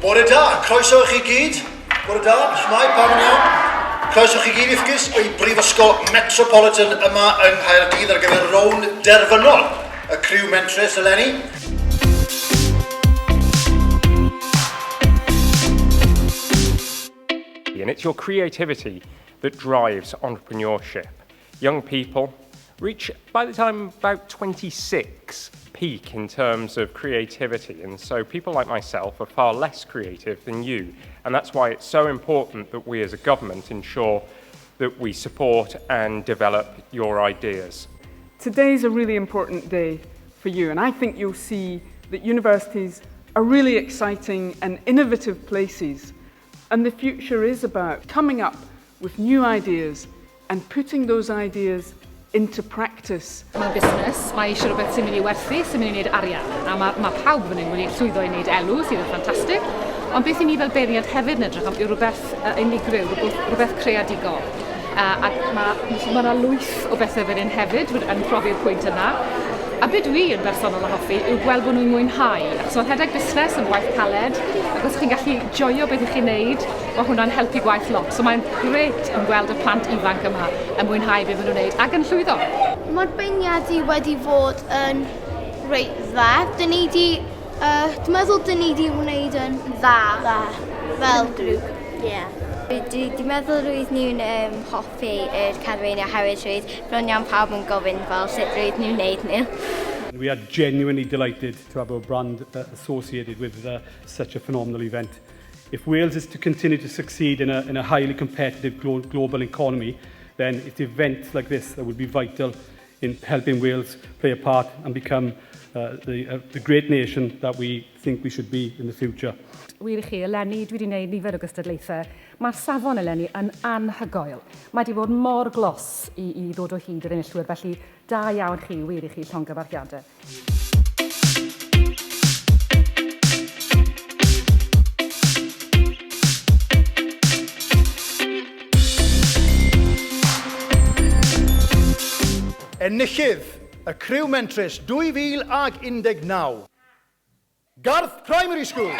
Bore da, croeso i chi gyd. Bore da, shmai, pam yn iawn. Croeso i chi gyd iffgys o'i brifysgol Metropolitan yma yng Nghaerdydd ar gyfer Rownd Derfynol. Y Criw Mentrus eleni. And it's your creativity that drives entrepreneurship. Young people reach, by the time about 26, peak in terms of creativity, and so people like myself are far less creative than you, and that's why it's so important that we as a government ensure that we support and develop your ideas. Today's a really important day for you, and I think you'll see that universities are really exciting and innovative places, and the future is about coming up with new ideas and putting those ideas into practice. Mae'n busnes, mae eisiau rhywbeth sy'n mynd i werthu, sy'n mynd i wneud arian. A mae pawb fan hyn wedi llwyddo i wneud elw, sydd yn ffantastig. Ond beth i ni fel beirniad hefyd yn edrych am yw rhywbeth unigryw, rhywbeth creadigol. Ac mae yna lwyth o bethau fan hyn hefyd yn profi'r pwynt yna. A beth dwi yn bersonol yn hoffi yw gweld bod nhw'n mwynhau. Achos mae rhedeg busnes yn waith caled, ac os chi'n gallu joio beth ych chi'n neud, mae hwnna'n helpu gwaith lot. So mae'n gret yn gweld y plant ifanc yma yn mwynhau beth maen nhw'n neud ac yn llwyddo. Mae'r beirniadu wedi fod yn reit dda. Dwi'n meddwl dyn ni wedi wneud yn dda. Fel grŵp. Dwi'n meddwl rwydd nhw'n hoffi yr cadweinau hefyd rwydd bron iawn pawb yn gofyn fel sut rwydd nhw'n wneud nhw. We are genuinely delighted to have our brand associated with such a phenomenal event. If Wales is to continue to succeed in a highly competitive global economy, then it's events like this that will be vital in helping Wales play a part and become the great nation that we think we should be in the future. Wir i chi, eleni, dwi wedi gwneud nifer o gystadlaethau. Mae'r safon eleni yn anhygoel. Mae wedi bod mor glos i ddod o hyd yr enillwyr, felly da iawn chi, wir i chi, llongyfarchiadau. Enillydd y Criw Mentrus 2019. Garth Primary School.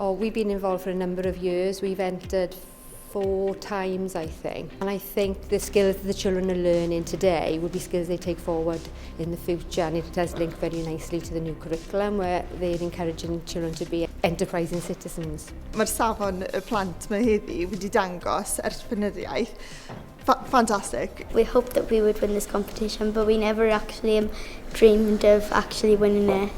We've been involved for a number of years. We've entered 4 times, I think. And I think the skills that the children are learning today would be skills they take forward in the future. And it does link very nicely to the new curriculum where they're encouraging children to be enterprising citizens. Mae'r safon y plant mae heddi wedi dangos erthprenyddiaeth. Fantastic. We hoped that we would win this competition, but we never actually dreamed of actually winning it.